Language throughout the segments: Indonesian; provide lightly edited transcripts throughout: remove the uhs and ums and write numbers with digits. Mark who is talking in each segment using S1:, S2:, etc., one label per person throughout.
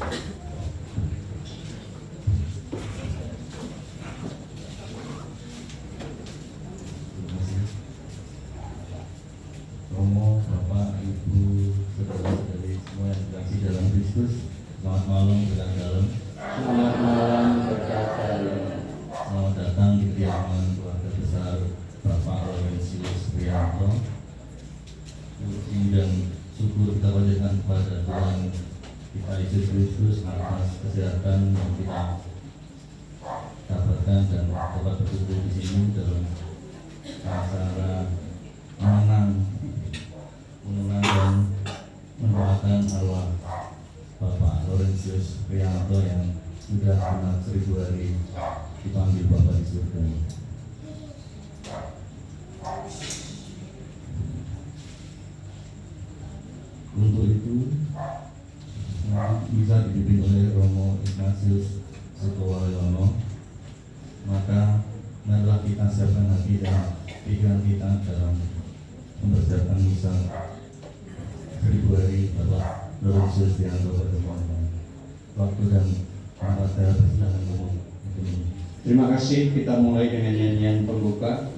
S1: Romo, Bapak, Ibu, saudara-saudari semua yang dikasihi dalam Kristus, selamat malam berkat dalam.
S2: Selamat malam berkat dalam.
S1: Selamat datang di kediaman keluarga besar Bapak Laurentius Priyanto. Puji dan syukur kita panjatkan kepada Tuhan kita Yesus Kristus atas kesehatan yang kita dapatkan dan dapat berkumpul di sini dalam acara mengenang dan mendoakan arwah Bapak Laurentius Priyanto yang sudah genap 1000 hari dipanggil Bapa di surga. Untuk itu bisa dipimpin oleh Romo Ignatius Sutowaryono, maka marilah kita siapkan hati dan pikiran kita dalam mempersiapkan misa 1000 hari Bapak Laurentius Priyanto bertemu. Waktu dan tempat saya persilakan ngomong.
S2: Terima kasih, kita mulai dengan nyanyian pembuka.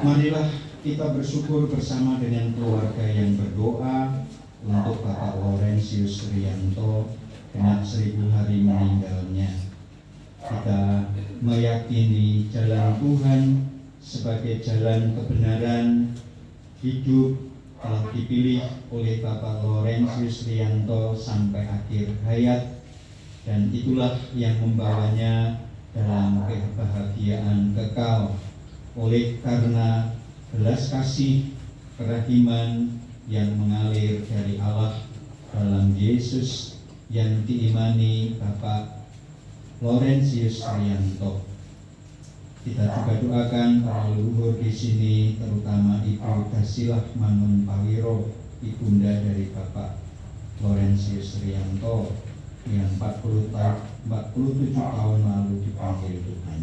S2: Marilah kita bersyukur bersama dengan keluarga yang berdoa untuk Bapak Laurentius Priyanto genap 1000 hari meninggalnya. Kita meyakini jalan Tuhan sebagai jalan kebenaran hidup telah dipilih oleh Bapak Laurentius Priyanto sampai akhir hayat, dan itulah yang membawanya dalam kebahagiaan kekal. Oleh karena belas kasih kerahiman yang mengalir dari Allah dalam Yesus yang diimani Bapak Laurentius Rianto. Kita juga doakan para leluhur di sini, terutama Ibu Dasilah Mangun Pawiro, ibunda dari Bapak Laurentius Rianto yang 47 tahun lalu dipanggil Tuhan.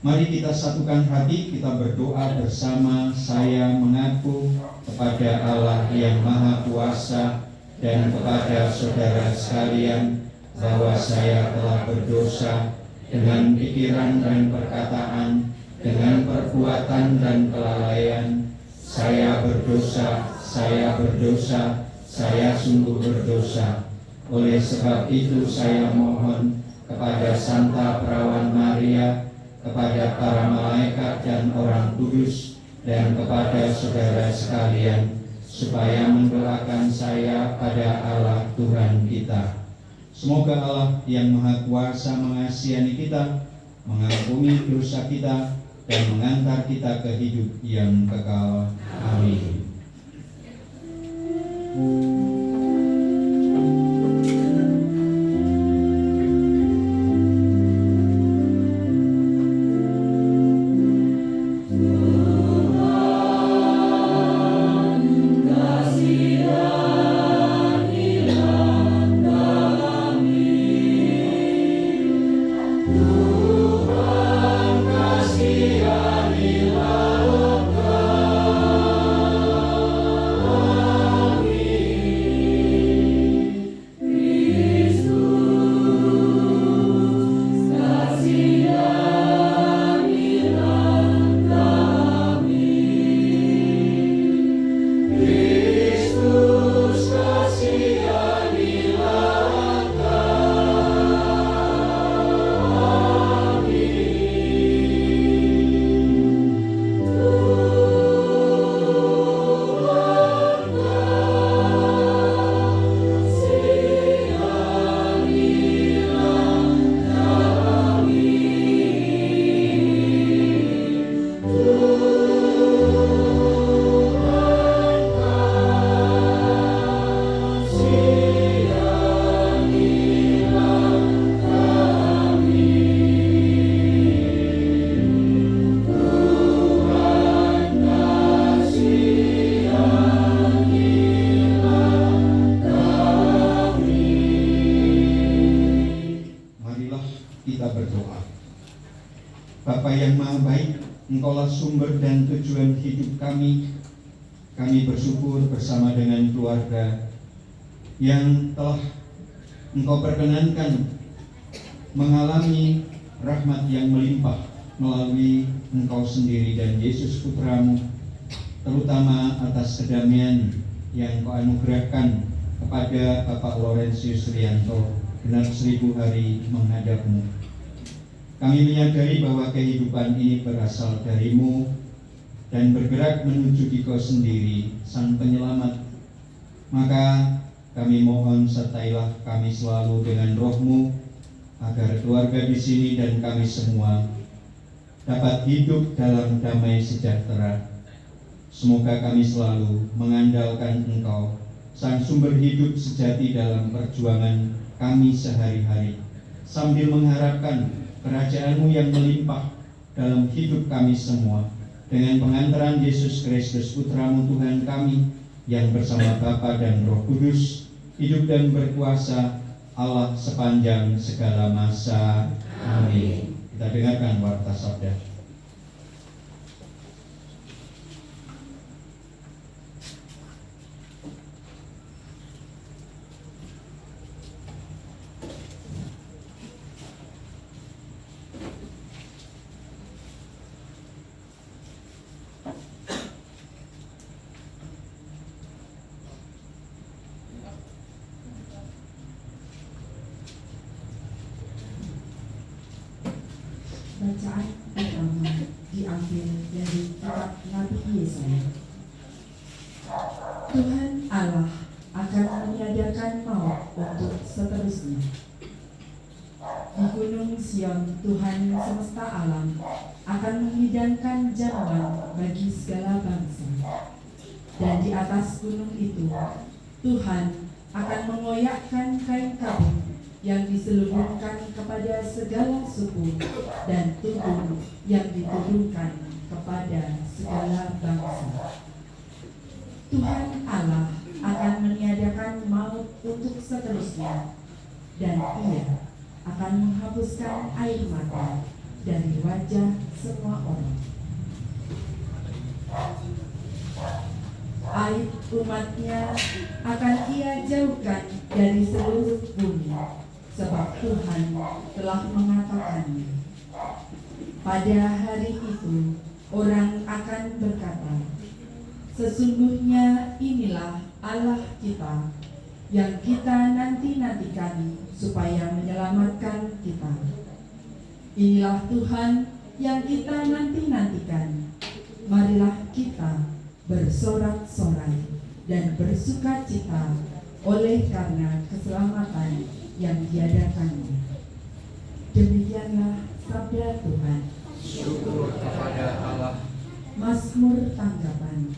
S2: Mari kita satukan hati, kita berdoa bersama. Saya mengaku kepada Allah yang Maha Kuasa dan kepada saudara sekalian bahwa saya telah berdosa dengan pikiran dan perkataan, dengan perbuatan dan kelalaian. Saya berdosa, saya sungguh berdosa. Oleh sebab itu saya mohon kepada Santa Perawan Maria, kepada para malaikat dan orang kudus, dan kepada saudara sekalian, supaya mendoakan saya pada Allah Tuhan kita. Semoga Allah yang Maha Kuasa mengasihani kita, mengampuni dosa kita, dan mengantar kita ke hidup yang kekal. Amin. Bapa yang Maha Baik, Engkaulah sumber dan tujuan hidup kami. Kami bersyukur bersama dengan keluarga yang telah Engkau perkenankan mengalami rahmat yang melimpah melalui Engkau sendiri dan Yesus Putramu, terutama atas kedamaian yang Engkau anugerahkan kepada Bapak Laurentius Rianto genap 1000 hari menghadap-Mu. Kami menyadari bahwa kehidupan ini berasal dari-Mu dan bergerak menuju Dikau sendiri, Sang Penyelamat. Maka kami mohon sertailah kami selalu dengan Roh-Mu, agar keluarga di sini dan kami semua dapat hidup dalam damai sejahtera. Semoga kami selalu mengandalkan Engkau, Sang sumber hidup sejati dalam perjuangan kami sehari-hari, sambil mengharapkan kerajaan-Mu yang melimpah dalam hidup kami semua, dengan pengantaran Yesus Kristus Putra-Mu Tuhan kami, yang bersama Bapa dan Roh Kudus, hidup dan berkuasa Allah sepanjang segala masa. Amin. Kita dengarkan warta sabda.
S3: Bacaan pertama diambil dari kitab Nabi Yesaya. Tuhan Allah akan meniadakan maut untuk seterusnya. Di gunung Gunung Sion, Tuhan semesta alam akan menghidangkan jamuan bagi segala bangsa. Dan di atas gunung itu, Tuhan akan mengoyakkan kain kabut yang diseluruhkan kepada segala suku dan turun yang diturunkan kepada segala bangsa. Tuhan Allah akan meniadakan maut untuk seterusnya, dan Ia akan menghapuskan air mata dari wajah semua orang. Aib umatnya akan Ia jauhkan dari seluruh bumi, sebab Tuhan telah mengatakannya. Pada hari itu orang akan berkata, sesungguhnya inilah Allah kita yang kita nanti-nantikan supaya menyelamatkan kita. Inilah Tuhan yang kita nanti-nantikan. Marilah kita bersorak-sorai dan bersukacita oleh karena keselamatan yang diadakannya. Demikianlah sabda Tuhan.
S4: Syukur kepada Allah.
S3: Mazmur tanggapan.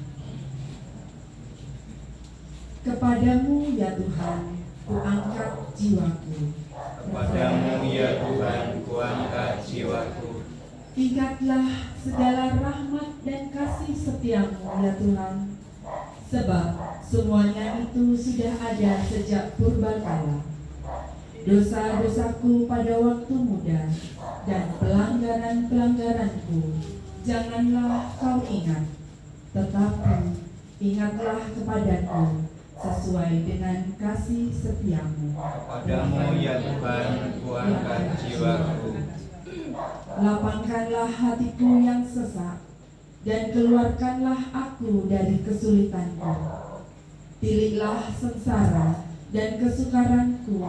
S3: Kepadamu ya Tuhan, kuangkat jiwaku.
S4: Kepadamu ya Tuhan, kuangkat jiwaku.
S3: Ingatlah segala rahmat dan kasih setiamu ya Tuhan, sebab semuanya itu sudah ada sejak purbakala. Dosa-dosaku pada waktu muda dan pelanggaran-pelanggaranku janganlah kau ingat, tetapi ingatlah kepadaku sesuai dengan kasih setiamu.
S4: Kepadamu ya Tuhan, kuangkat jiwaku.
S3: Lapangkanlah hatiku yang sesak, dan keluarkanlah aku dari kesulitanku. Tiliklah sengsara dan kesukaranku,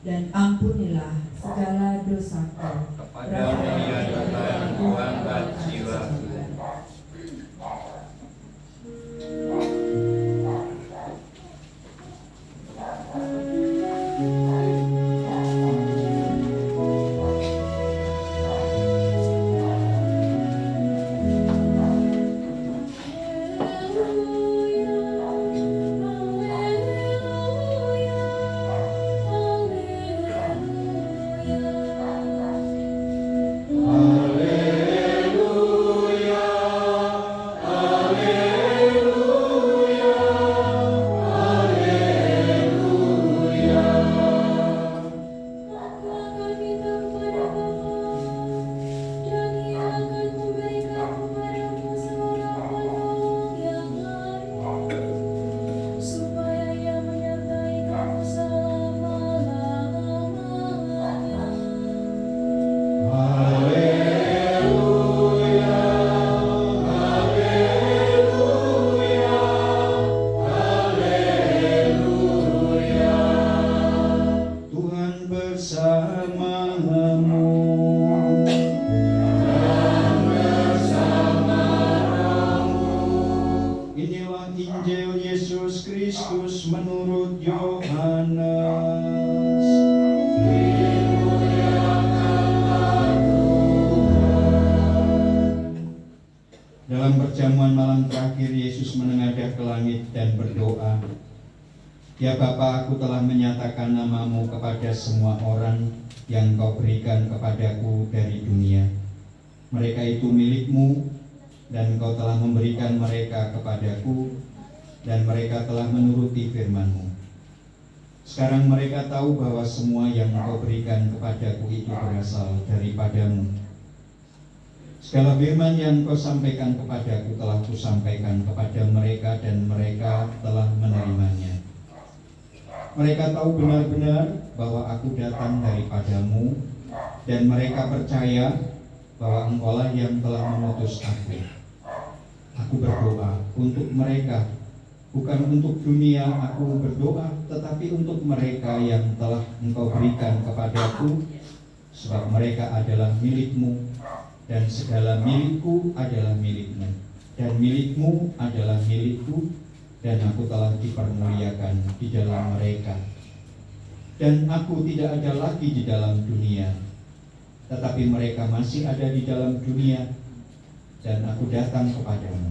S3: dan ampunilah segala dosaku.
S4: Kepadamu ya Tuhan, kuangkat jiwaku.
S2: Inilah Injil Yesus Kristus menurut Yohanes. Dalam perjamuan malam terakhir, Yesus menengadah ke langit dan berdoa, "Ya Bapa, aku telah menyatakan namamu kepada semua orang yang kau berikan kepadaku dari dunia. Mereka itu milikmu, dan Engkau telah memberikan mereka kepadaku, dan mereka telah menuruti firman-Mu. Sekarang mereka tahu bahwa semua yang Engkau berikan kepadaku itu berasal daripadamu. Segala firman yang Engkau sampaikan kepadaku telah Kusampaikan kepada mereka, dan mereka telah menerimanya. Mereka tahu benar-benar bahwa Aku datang daripadamu, dan mereka percaya bahwa Engkaulah yang telah mengutus Aku. Aku berdoa untuk mereka, bukan untuk dunia aku berdoa, tetapi untuk mereka yang telah Engkau berikan kepadaku, sebab mereka adalah milik-Mu, dan segala milikku adalah milik-Mu, dan milik-Mu adalah milikku, dan aku telah dipermuliakan di dalam mereka. Dan aku tidak ada lagi di dalam dunia, tetapi mereka masih ada di dalam dunia, dan aku datang kepadamu.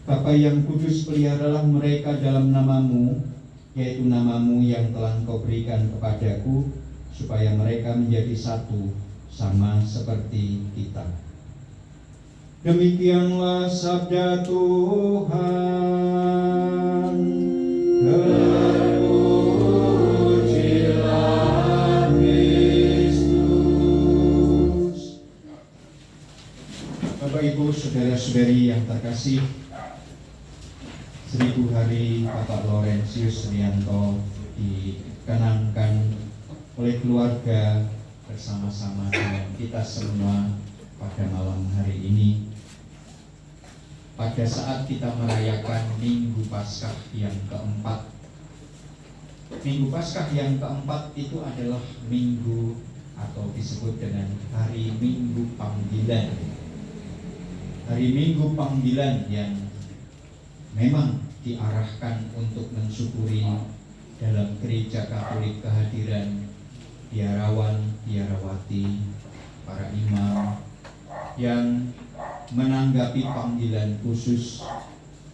S2: Bapa yang kudus, peliharalah mereka dalam namamu, yaitu namamu yang telah Engkau berikan kepadaku, supaya mereka menjadi satu, sama seperti kita. Demikianlah sabda Tuhan. Terpujilah Kristus. Bapak Ibu, saudara-saudari yang terkasih, 1000 hari Bapak Laurentius Rianto dikenangkan oleh keluarga bersama-sama dengan kita semua pada malam hari ini, pada saat kita merayakan Minggu Paskah yang keempat. Minggu Paskah yang keempat itu adalah minggu atau disebut dengan hari Minggu Panggilan. Hari Minggu Panggilan yang memang diarahkan untuk mensyukuri dalam Gereja Katolik kehadiran biarawan, biarawati, para imam yang menanggapi panggilan khusus,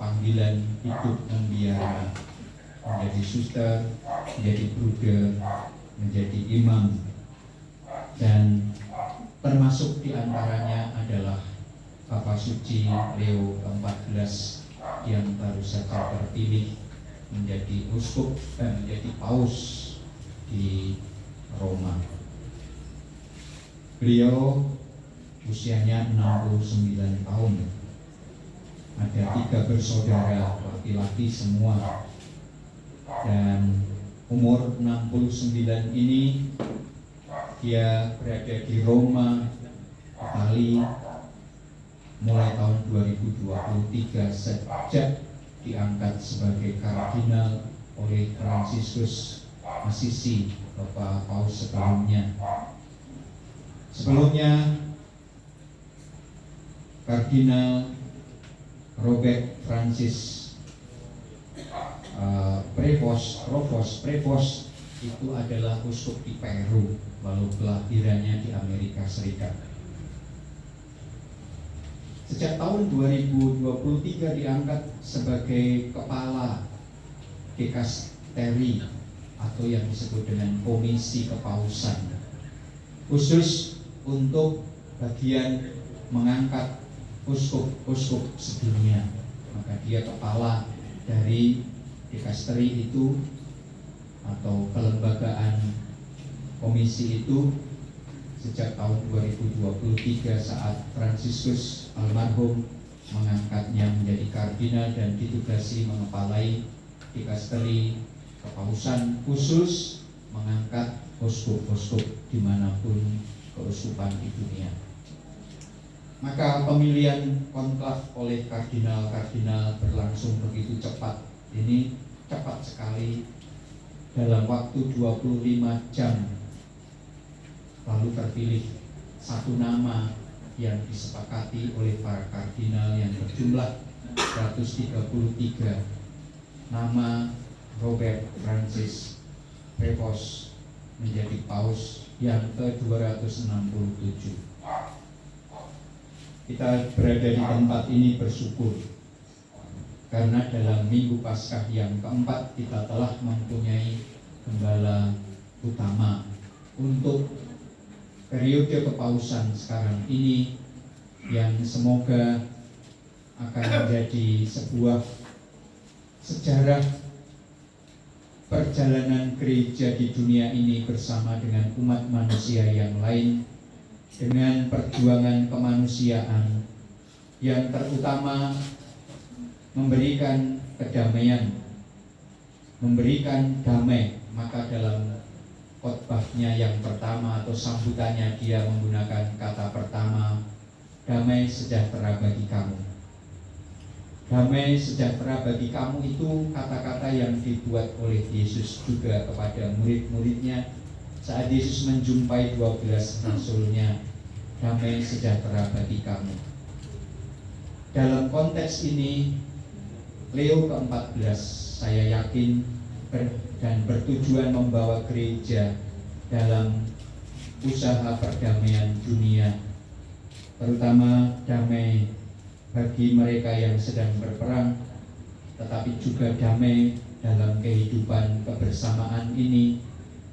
S2: panggilan hidup membiara, menjadi suster, menjadi bruder, menjadi imam, dan termasuk diantaranya adalah Bapak Suci Leo ke-14 yang baru saja terpilih menjadi uskup dan menjadi paus di Roma. Beliau usianya 69 tahun. Ada 3 bersaudara laki-laki semua, dan umur 69 ini dia berada di Roma, Italia, mulai tahun 2023 sejak diangkat sebagai kardinal oleh Fransiskus Assisi, Bapak Paus sebelumnya. Sebelumnya Kardinal Robert Francis Prevost itu adalah uskup di Peru, lalu kelahirannya di Amerika Serikat. Sejak tahun 2023 diangkat sebagai kepala dikasteri atau yang disebut dengan komisi kepausan, khusus untuk bagian mengangkat uskup-uskup sedunia. Maka dia kepala dari dikasteri itu atau kelembagaan komisi itu sejak tahun 2023 saat Fransiskus almarhum mengangkatnya menjadi kardinal dan ditugasi mengepalai dikasteri kepausan khusus mengangkat uskup-uskup dimanapun keuskupan di dunia. Maka pemilihan konklav oleh kardinal-kardinal berlangsung begitu cepat. Ini cepat sekali, dalam waktu 25 jam lalu terpilih satu nama yang disepakati oleh para kardinal yang berjumlah 133. Nama Robert Francis Prevost menjadi paus yang ke-267. Kita berada di tempat ini bersyukur karena dalam Minggu Paskah yang keempat kita telah mempunyai gembala utama untuk periode kepausan sekarang ini, yang semoga akan menjadi sebuah sejarah perjalanan gereja di dunia ini bersama dengan umat manusia yang lain, dengan perjuangan kemanusiaan yang terutama memberikan kedamaian, memberikan damai. Maka dalam khotbahnya yang pertama atau sambutannya dia menggunakan kata pertama, damai sejahtera bagi kamu. Damai sejahtera bagi kamu itu kata-kata yang dibuat oleh Yesus juga kepada murid-muridnya saat Yesus menjumpai 12 rasulnya. Damai sejahtera bagi kamu. Dalam konteks ini Leo ke-14 saya yakin dan bertujuan membawa gereja dalam usaha perdamaian dunia, terutama damai bagi mereka yang sedang berperang, tetapi juga damai dalam kehidupan kebersamaan ini,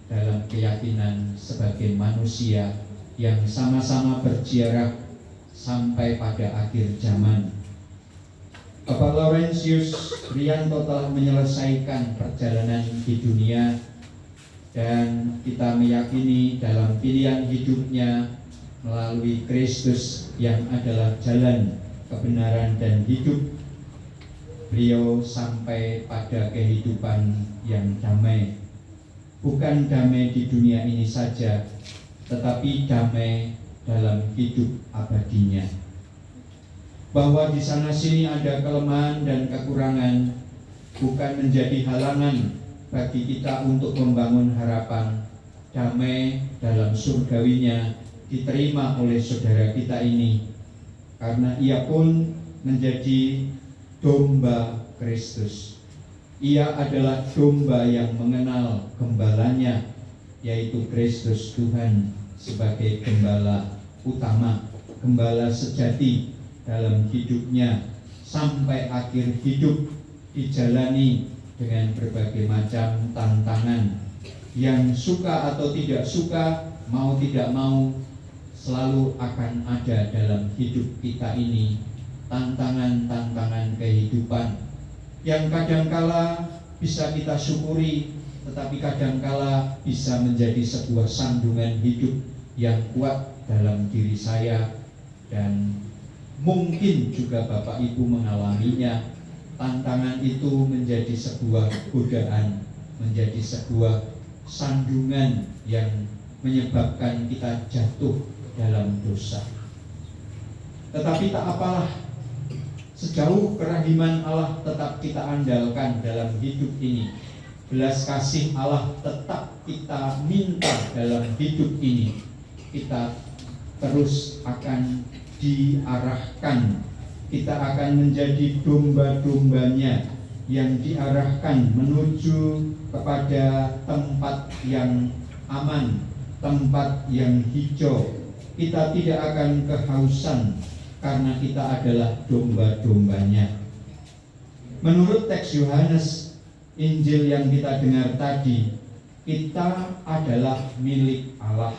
S2: dalam keyakinan sebagai manusia yang sama-sama berziarah sampai pada akhir zaman. Bapak Laurentius Riyanto telah menyelesaikan perjalanan di dunia, dan kita meyakini dalam pilihan hidupnya melalui Kristus yang adalah jalan, kebenaran, dan hidup, beliau sampai pada kehidupan yang damai. Bukan damai di dunia ini saja, tetapi damai dalam hidup abadinya. Bahwa di sana sini ada kelemahan dan kekurangan bukan menjadi halangan bagi kita untuk membangun harapan damai dalam surgawinya diterima oleh saudara kita ini, karena ia pun menjadi domba Kristus. Ia adalah domba yang mengenal gembalanya, yaitu Kristus Tuhan sebagai gembala utama, gembala sejati dalam hidupnya sampai akhir hidup, dijalani dengan berbagai macam tantangan yang suka atau tidak suka, mau tidak mau, selalu akan ada dalam hidup kita ini. Tantangan-tantangan kehidupan yang kadangkala bisa kita syukuri, tetapi kadangkala bisa menjadi sebuah sandungan hidup yang kuat dalam diri saya, dan mungkin juga Bapak Ibu mengalaminya. Tantangan itu menjadi sebuah godaan, menjadi sebuah sandungan yang menyebabkan kita jatuh dalam dosa. Tetapi tak apalah, sejauh kerahiman Allah tetap kita andalkan dalam hidup ini, belas kasih Allah tetap kita minta dalam hidup ini, kita terus akan diarahkan, kita akan menjadi domba-dombanya yang diarahkan menuju kepada tempat yang aman, tempat yang hijau. Kita tidak akan kehausan karena kita adalah domba-dombanya. Menurut teks Yohanes, Injil yang kita dengar tadi, kita adalah milik Allah.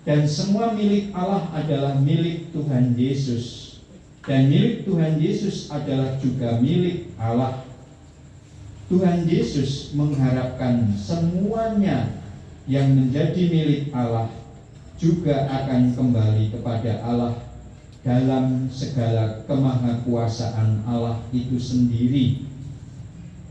S2: Dan semua milik Allah adalah milik Tuhan Yesus. Dan milik Tuhan Yesus adalah juga milik Allah. Tuhan Yesus mengharapkan semuanya yang menjadi milik Allah juga akan kembali kepada Allah dalam segala kemahakuasaan Allah itu sendiri.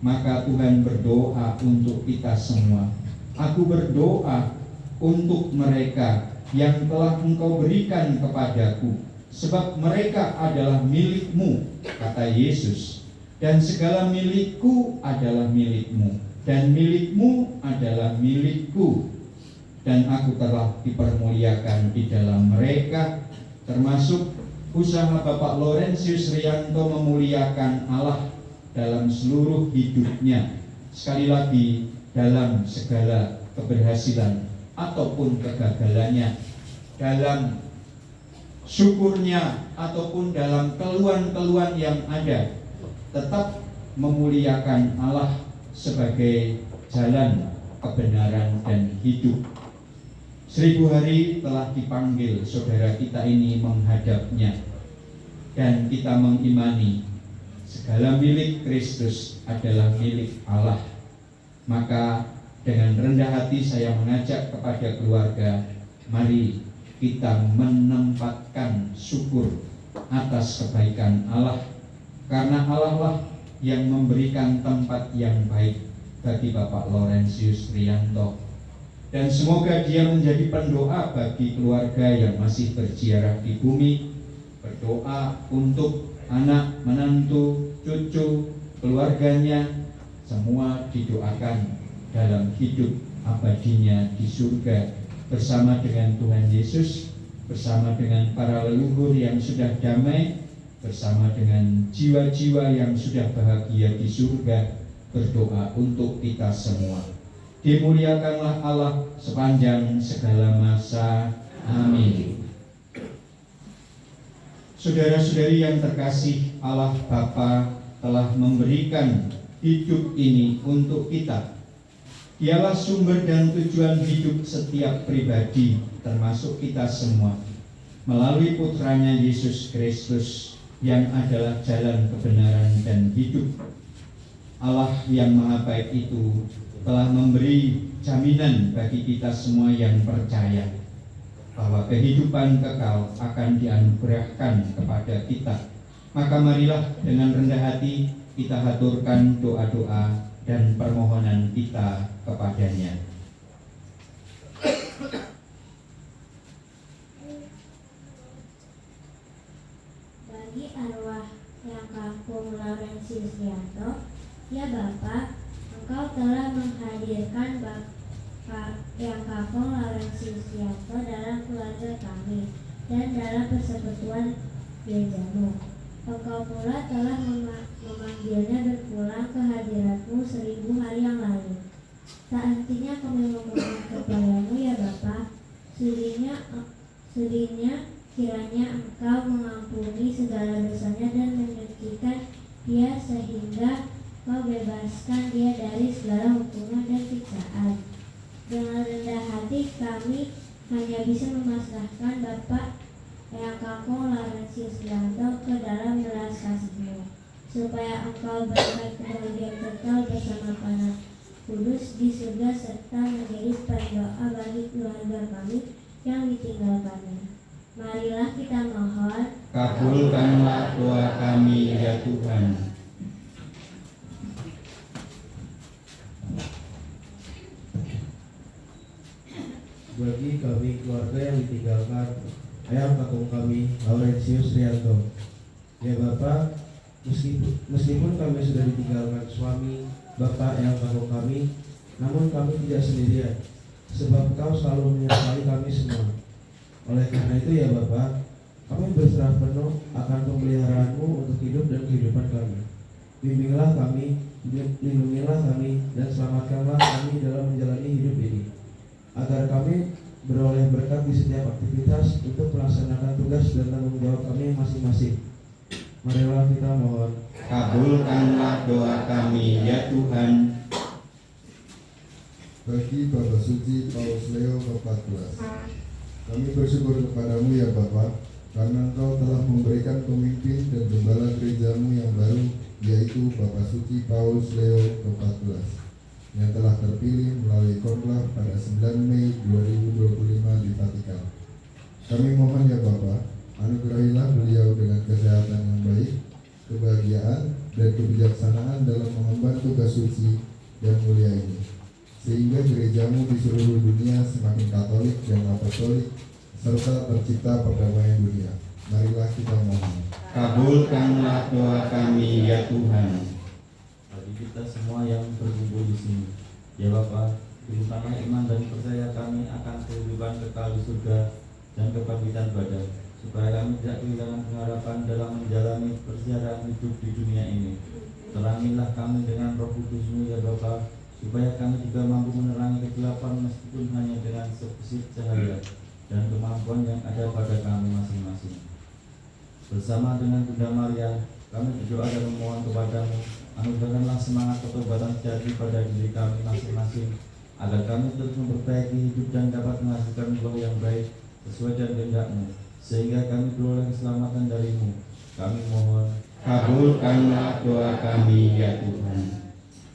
S2: Maka Tuhan berdoa untuk kita semua. Aku berdoa untuk mereka yang telah Engkau berikan kepadaku, sebab mereka adalah milik-Mu, kata Yesus. Dan segala milikku adalah milik-Mu, dan milik-Mu adalah milikku. Dan aku telah dipermuliakan di dalam mereka, termasuk usaha Bapak Laurentius Riyanto memuliakan Allah dalam seluruh hidupnya. Sekali lagi, dalam segala keberhasilan ataupun kegagalannya, dalam syukurnya ataupun dalam keluhan-keluhan yang ada, tetap memuliakan Allah sebagai jalan, kebenaran, dan hidup. 1000 hari telah dipanggil saudara kita ini menghadapnya, dan kita mengimani segala milik Kristus adalah milik Allah. Maka dengan rendah hati saya mengajak kepada keluarga, mari kita menempatkan syukur atas kebaikan Allah, karena Allah lah yang memberikan tempat yang baik bagi Bapak Laurentius Riyanto. Dan semoga dia menjadi pendoa bagi keluarga yang masih berziarah di bumi, berdoa untuk anak, menantu, cucu, keluarganya, semua didoakan dalam hidup abadinya di surga bersama dengan Tuhan Yesus, bersama dengan para leluhur yang sudah damai, bersama dengan jiwa-jiwa yang sudah bahagia di surga. Berdoa untuk kita semua. Dimuliakanlah Allah sepanjang segala masa. Amin. Saudara-saudari yang terkasih, Allah Bapa telah memberikan hidup ini untuk kita. Dialah sumber dan tujuan hidup setiap pribadi, termasuk kita semua. Melalui putranya Yesus Kristus yang adalah jalan kebenaran dan hidup. Allah yang Maha Baik itu telah memberi jaminan bagi kita semua yang percaya bahwa kehidupan kekal akan dianugerahkan kepada kita. Maka marilah dengan rendah hati kita haturkan doa-doa dan permohonan kita kepadanya.
S5: Bagi arwah yang Kakung Laurentius Rianto, ya Bapa, Engkau telah menghadirkan Bapak yang Kakung Laurentius Rianto dalam keluarga kami dan dalam persekutuan gerejamu. Engkau pula telah memanggilnya berpulang ke hadiratmu 1000 hari yang lalu. Tak hentinya kami memohon kepadamu ya Bapa, sudinya kiranya Engkau mengampuni segala dosanya dan menyucikan dia sehingga Kau bebaskan dia dari segala hukuman dan siksaan. Dengan rendah hati kami hanya bisa memasrahkan Bapak yang Kakung Laurentius Rianto ke dalam belas kasih-Mu, supaya Engkau berikan kebahagiaan kekal bersama para kudus di surga serta menjadi pendoa bagi keluarga kami yang ditinggalkannya. Marilah kita mohon,
S2: Kabulkanlah doa kami ya Tuhan.
S6: Bagi kami keluarga yang ditinggalkan ayah kakung kami Laurentius Rianto, ya Bapak, meskipun kami sudah ditinggalkan suami, bapak yang kakung kami, namun kami tidak sendirian, sebab Kau selalu menyertai kami semua. Oleh karena itu ya Bapak, kami berserah penuh akan pemeliharaanmu untuk hidup dan kehidupan kami. Bimbinglah kami, lindungilah kami, dan selamatkanlah kami dalam menjalani hidup ini, agar kami beroleh berkat di setiap aktivitas untuk melaksanakan tugas dan tanggung jawab kami masing-masing. Marilah kita mohon.
S2: Kabulkanlah doa kami ya Tuhan.
S7: Bagi Bapak Suci Paus Leo ke-14, kami bersyukur kepadamu ya Bapa, karena Engkau telah memberikan pemimpin dan gembala gerejamu yang baru, yaitu Bapak Suci Paus Leo ke-14, yang telah terpilih melalui konklaf pada 9 Mei 2025 di Vatikan. Kami mohon ya Bapa, anugerahilah beliau dengan kesehatan yang baik, kebahagiaan, dan kebijaksanaan dalam mengemban tugas suci dan mulia ini, sehingga gerejamu di seluruh dunia semakin katolik dan apostolik, serta tercipta perdamaian dunia. Marilah kita mohon.
S2: Kabulkanlah doa kami ya Tuhan.
S1: Bagi kita semua yang berkumpul di sini, ya Bapa, berikanlah iman dan percaya kami akan kehidupan kekal di surga dan kebangkitan badan, supaya kami tidak kehilangan pengharapan dalam menjalani perjalanan hidup di dunia ini. Terangilah kami dengan Roh Kudus-Mu ya Bapa, supaya kami juga mampu menerangi kegelapan meskipun hanya dengan sebesit cahaya dan kemampuan yang ada pada kami masing-masing. Bersama dengan Bunda Maria, kami berdoa dan memohon kepadamu, anugerahkanlah semangat pertobatan sejati pada diri kami masing-masing, agar kami terus memperbaiki hidup dan dapat menghasilkan buah yang baik sesuai dengan kehendak-Mu, sehingga kami beroleh keselamatan dari-Mu. Kami mohon.
S2: Kabulkanlah doa kami ya Tuhan.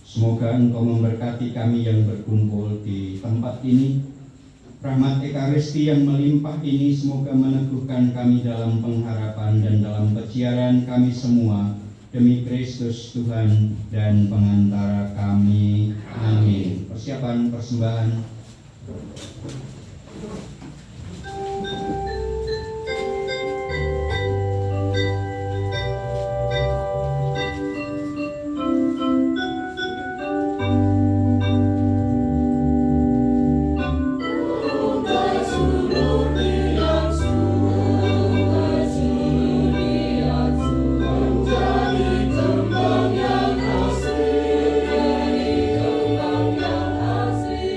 S2: Semoga Engkau memberkati kami yang berkumpul di tempat ini. Rahmat Ekaristi yang melimpah ini semoga meneguhkan kami dalam pengharapan dan dalam kejiaran kami semua, demi Kristus Tuhan dan pengantara kami. Amin. Persiapan persembahan.
S8: Asli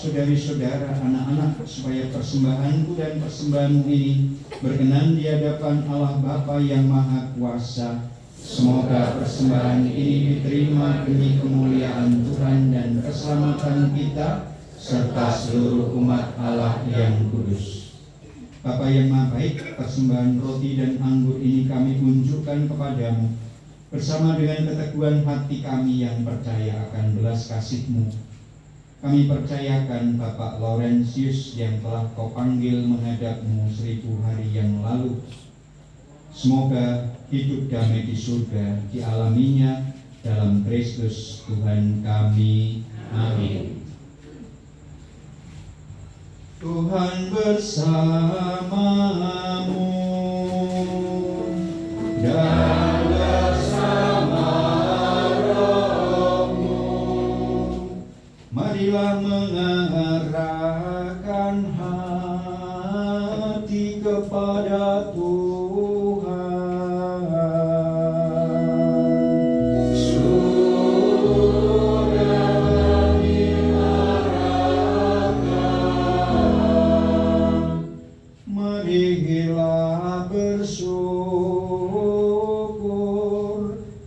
S2: saudari-saudara, anak-anak, supaya persembahanku dan persembahanmu ini berkenan di hadapan Allah Bapa yang Maha Kuasa. Semoga persembahan ini diterima demi kemuliaan Tuhan dan keselamatan kita serta seluruh umat Allah yang kudus. Bapa yang Maha Baik, persembahan roti dan anggur ini kami unjukkan kepadamu bersama dengan keteguhan hati kami yang percaya akan belas kasih-Mu. Kami percayakan Bapak Laurentius yang telah Kau panggil menghadap-Mu 1000 hari yang lalu. Semoga hidup damai di surga dialaminya dalam Kristus Tuhan kami. Amin. Tuhan bersamamu dan bersama rohmu. Marilah mengarahkan hati kepada Tuhan. Marilah bersyukur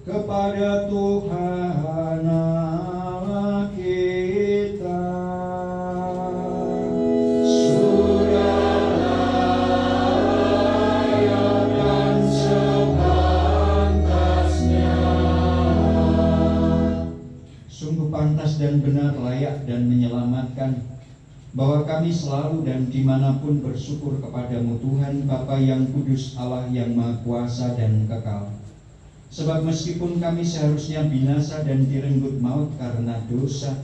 S2: kepada Tuhan Allah kita. Layak dan sepantasnya. Sungguh pantas dan benar, layak dan menyelamatkan, bahwa kami selalu dan dimanapun bersyukur kepadamu Tuhan Bapa yang kudus, Allah yang Maha Kuasa dan kekal. Sebab meskipun kami seharusnya binasa dan direnggut maut karena dosa,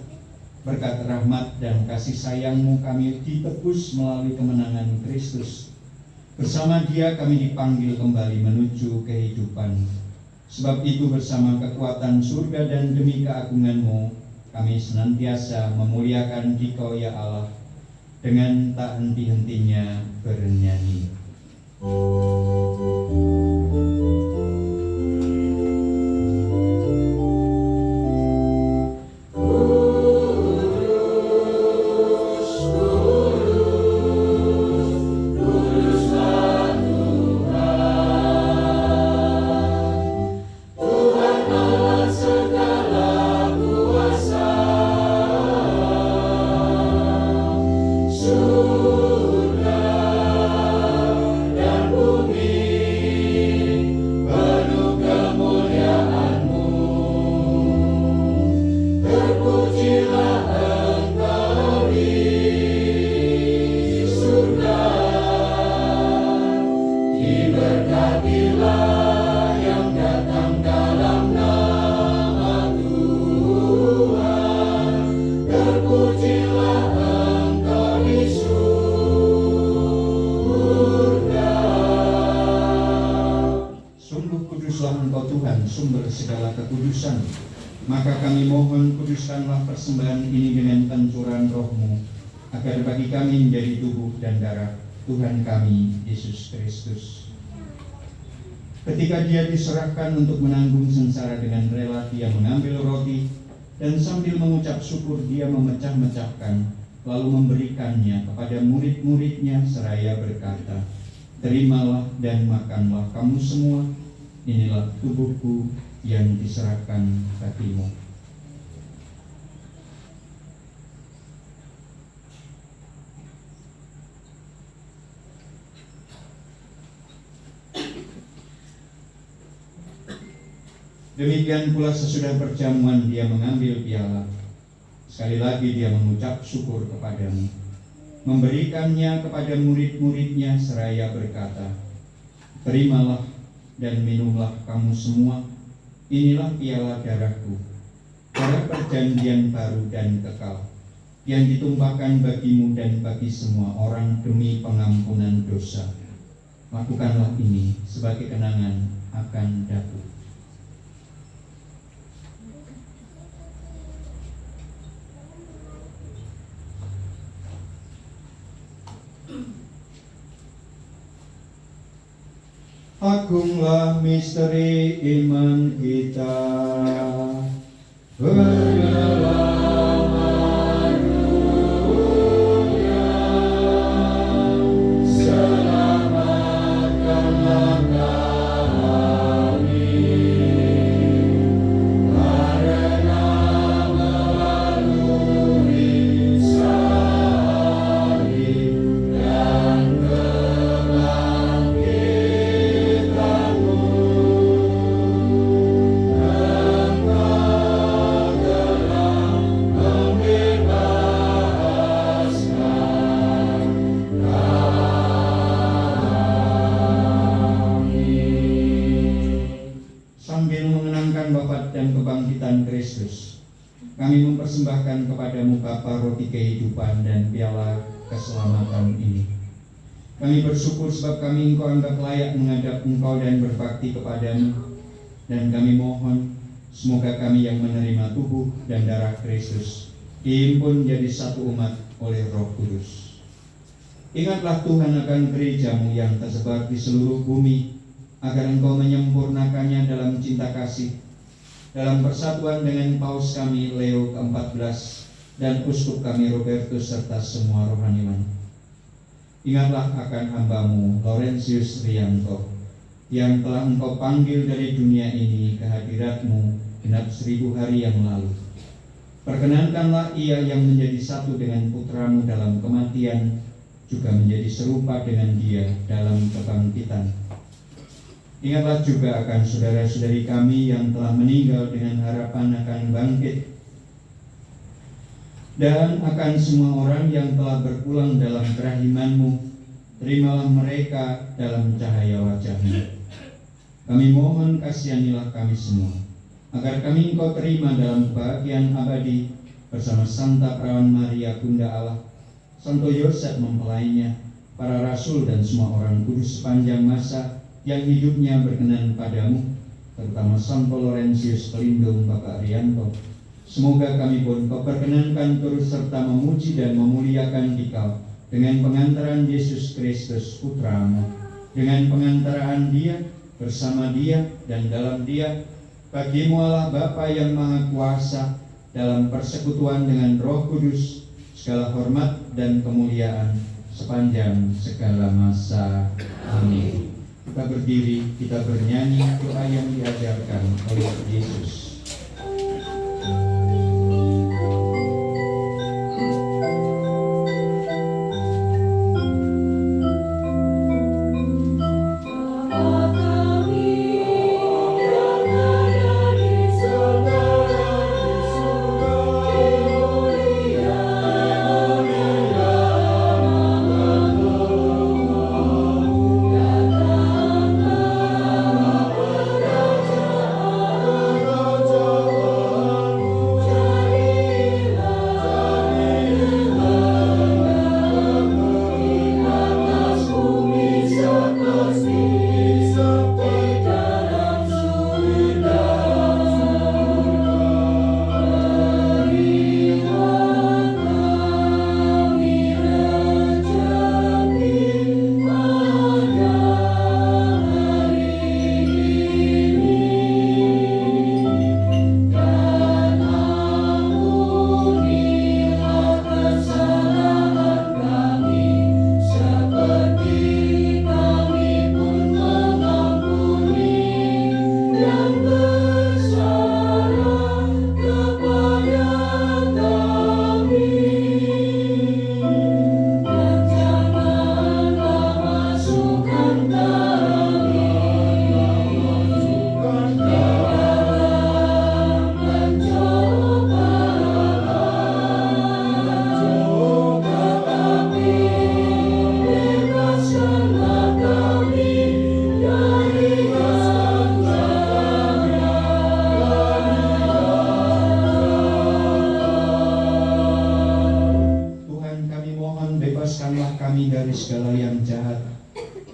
S2: berkat rahmat dan kasih sayang-Mu kami ditebus melalui kemenangan Kristus. Bersama Dia kami dipanggil kembali menuju kehidupan. Sebab itu bersama kekuatan surga dan demi keagungan-Mu kami senantiasa memuliakan Dikau ya Allah dengan tak henti-hentinya bernyanyi. Sumber segala kekudusan, maka kami mohon kuduskanlah persembahan ini dengan pencurahan roh-Mu, agar bagi kami menjadi tubuh dan darah Tuhan kami Yesus Kristus. Ketika Dia diserahkan untuk menanggung sengsara dengan rela, Dia mengambil roti dan sambil mengucap syukur Dia memecah-mecahkan, lalu memberikannya kepada murid-muridnya seraya berkata, "Terimalah dan makanlah kamu semua. Inilah tubuhku yang diserahkan bagimu." Demikian pula sesudah perjamuan Dia mengambil piala. Sekali lagi Dia mengucap syukur kepadamu, memberikannya kepada murid-muridnya seraya berkata, "Terimalah dan minumlah kamu semua, inilah piala darahku, darah perjanjian baru dan kekal, yang ditumpahkan bagimu dan bagi semua orang demi pengampunan dosa. Lakukanlah ini sebagai kenangan akan daku." Agunglah misteri iman kita, penyelaman Kristus. Kami mempersembahkan kepadamu Bapa roti kehidupan dan piala keselamatan ini. Kami bersyukur sebab kami Engkau anggap layak menghadap Engkau dan berbakti kepadamu. Dan kami mohon semoga kami yang menerima tubuh dan darah Kristus dihimpun menjadi satu umat oleh Roh Kudus. Ingatlah Tuhan akan gerejamu yang tersebar di seluruh bumi, agar Engkau menyempurnakannya dalam cinta kasih, dalam persatuan dengan Paus kami Leo ke-14 dan Uskup kami Robertus serta semua rohaniwan. Ingatlah akan hambamu Laurentius Rianto, yang telah Engkau panggil dari dunia ini ke hadirat-Mu genap 1000 hari yang lalu. Perkenankanlah ia yang menjadi satu dengan putra-Mu dalam kematian, juga menjadi serupa dengan dia dalam kebangkitan. Ingatlah juga akan saudara-saudari kami yang telah meninggal dengan harapan akan bangkit, dan akan semua orang yang telah berpulang dalam kerahiman-Mu. Terimalah mereka dalam cahaya wajah-Mu. Kami mohon kasihanilah kami semua, agar kami Engkau terima dalam kebahagiaan abadi bersama Santa Perawan Maria Bunda Allah, Santo Yosef mempelainya, para rasul dan semua orang kudus sepanjang masa yang hidupnya berkenan padamu, terutama Santo Laurentius pelindung Bapak Rianto. Semoga kami pun Kau perkenankan turut serta memuji dan memuliakan Dikau dengan pengantaran Yesus Kristus Putra-Mu, dengan pengantaraan Dia, bersama Dia, dan dalam Dia. Bagi-Mu Allah Bapa yang Maha Kuasa, dalam persekutuan dengan Roh Kudus, segala hormat dan kemuliaan sepanjang segala masa. Amin. Kita berdiri, kita bernyanyi doa yang diajarkan oleh Yesus.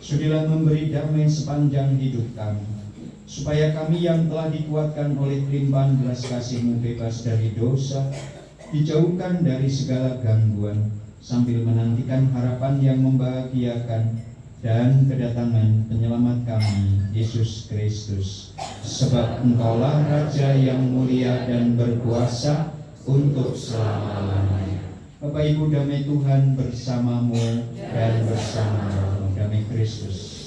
S2: Sudilah memberi damai sepanjang hidup kami, supaya kami yang telah dikuatkan oleh limpahan belas kasih-Mu bebas dari dosa, dijauhkan dari segala gangguan, sambil menantikan harapan yang membahagiakan dan kedatangan penyelamat kami, Yesus Kristus. Sebab Engkaulah Raja yang mulia dan berkuasa untuk selama-lamanya. Bapak Ibu, damai Tuhan bersamamu dan bersama damai Kristus.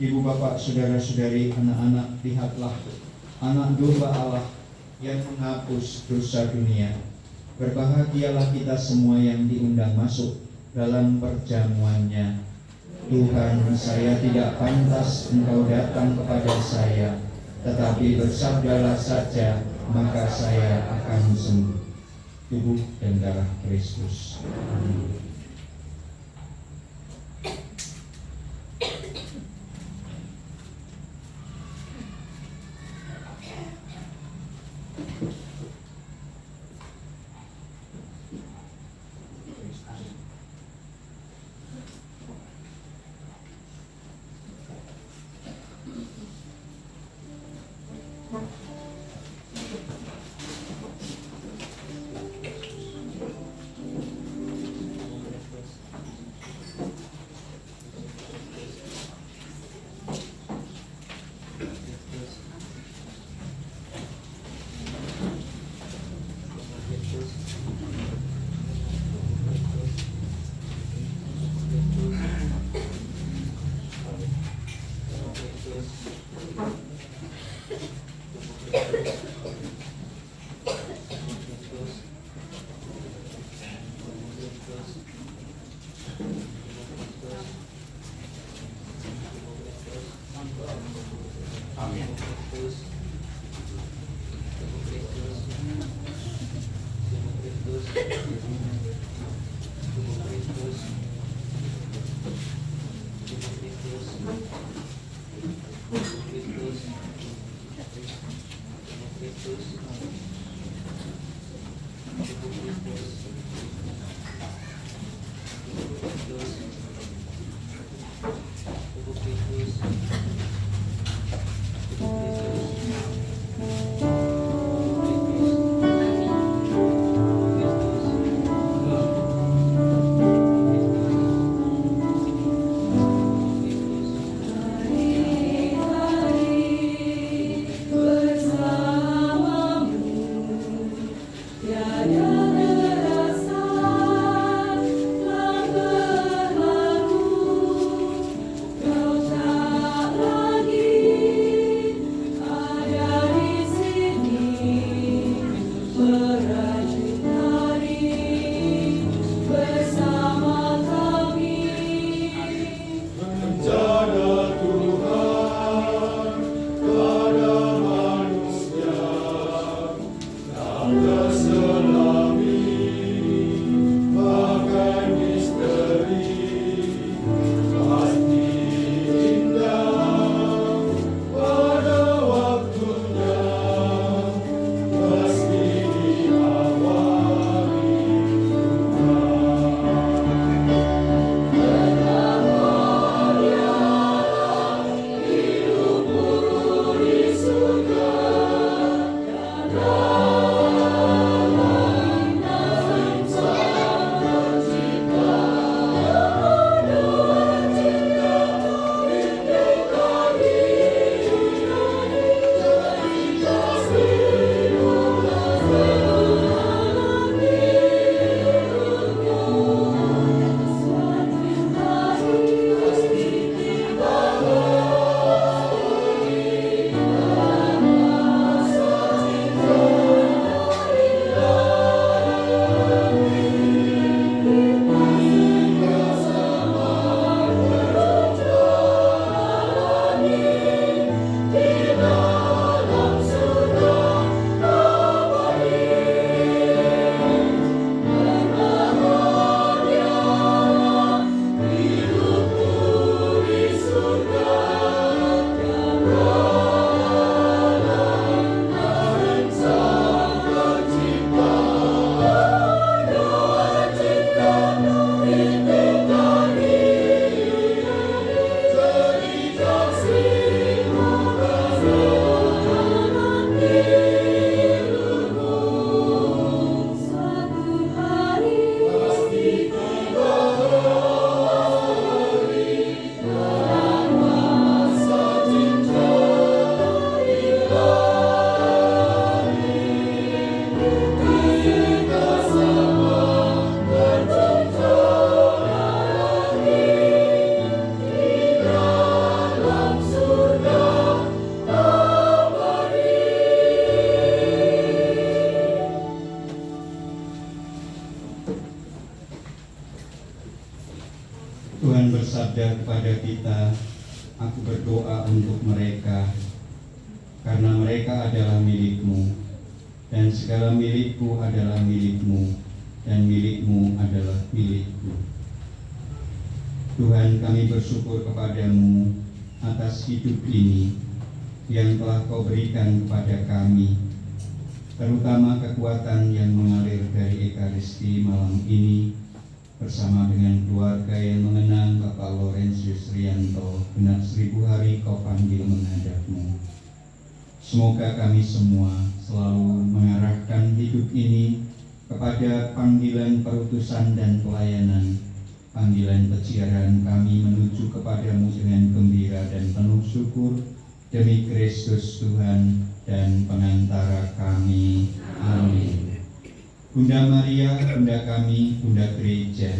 S2: Ibu bapak, saudara-saudari, anak-anak, lihatlah anak domba Allah yang menghapus dosa dunia. Berbahagialah kita semua yang diundang masuk dalam perjamuannya. Tuhan, saya tidak pantas Engkau datang kepada saya, tetapi bersabdalah saja, maka saya akan sembuh. Tubuh dan darah Kristus. Amin.
S8: Tiada rasa
S2: kita, aku berdoa untuk mereka, karena mereka adalah milik-Mu, dan segala milikku adalah milik-Mu, dan milik-Mu adalah milikku. Tuhan, kami bersyukur kepadamu atas hidup ini yang telah Kau berikan kepada kami, terutama kekuatan yang mengalir dari Ekaristi malam ini, bersama dengan keluarga yang mengenang Bapak Laurentius Rianto, genap 1000 hari Kau panggil menghadap-Mu. Semoga kami semua selalu mengarahkan hidup ini kepada panggilan perutusan dan pelayanan, panggilan peziarahan kami menuju kepadamu dengan gembira dan penuh syukur, demi Kristus Tuhan dan pengantara kami. Amin. Bunda Maria, Bunda kami, Bunda Gereja,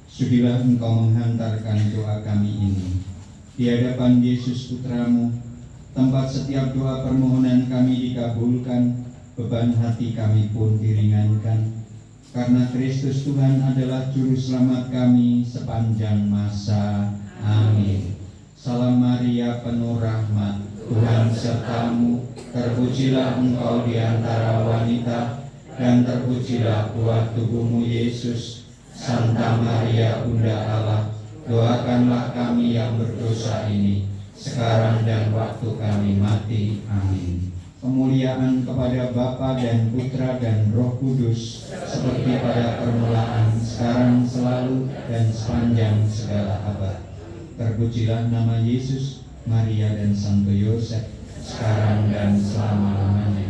S2: sudilah Engkau menghantarkan doa kami ini di hadapan Yesus Putramu, tempat setiap doa permohonan kami dikabulkan, beban hati kami pun diringankan, karena Kristus Tuhan adalah Juru Selamat kami sepanjang masa. Amin. Salam Maria, penuh rahmat, Tuhan sertamu, terpujilah Engkau di antara wanita, dan terpujilah buah tubuhmu Yesus. Santa Maria, Bunda Allah, doakanlah kami yang berdosa ini, sekarang dan waktu kami mati. Amin. Kemuliaan kepada Bapa dan Putra dan Roh Kudus, seperti pada permulaan, sekarang, selalu, dan sepanjang segala abad. Terpujilah nama Yesus, Maria dan Santo Yosef, sekarang dan selama-lamanya.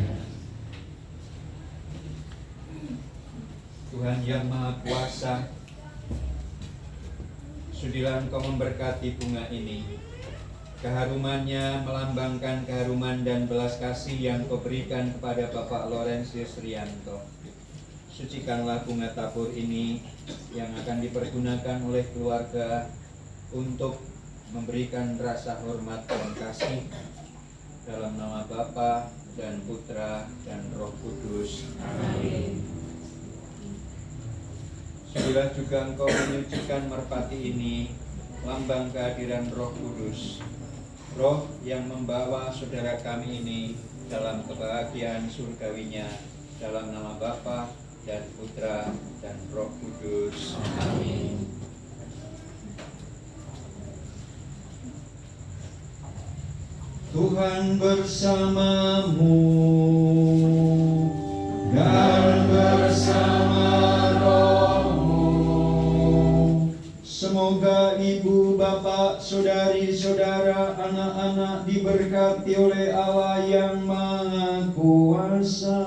S4: Tuhan yang Maha Kuasa, sudilah Engkau memberkati bunga ini. Keharumannya melambangkan keharuman dan belas kasih yang Kau berikan kepada Bapak Laurentius Rianto. Sucikanlah bunga tabur ini yang akan dipergunakan oleh keluarga untuk memberikan rasa hormat dan kasih, dalam nama Bapa dan Putra dan Roh Kudus. Amin. Sudilah juga Engkau menyucikan merpati ini, lambang kehadiran Roh Kudus, Roh yang membawa saudara kami ini dalam kebahagiaan surgawinya, dalam nama Bapa dan Putra dan Roh Kudus. Amin.
S2: Tuhan bersamamu dan bersama rohmu. Semoga ibu, bapak, saudari-saudara, anak-anak diberkati oleh Allah yang Maha Kuasa,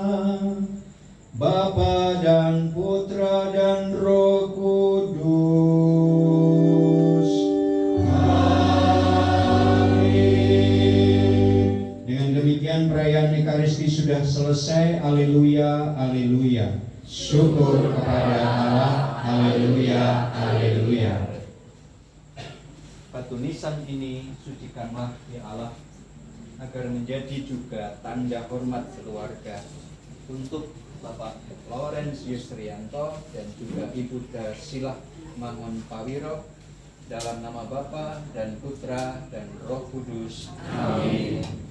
S2: Bapa dan Putra dan Roh Kudus. Demikian perayaan Ekaristi sudah selesai. Haleluya, haleluya. Syukur kepada Allah. Haleluya, haleluya.
S4: Batu nisan ini sucikanlah ya Allah, agar menjadi juga tanda hormat keluarga untuk Bapak Laurentius Rianto dan juga Ibu Darsilah Mangun Pawiro, dalam nama Bapa dan Putra dan Roh Kudus. Amin.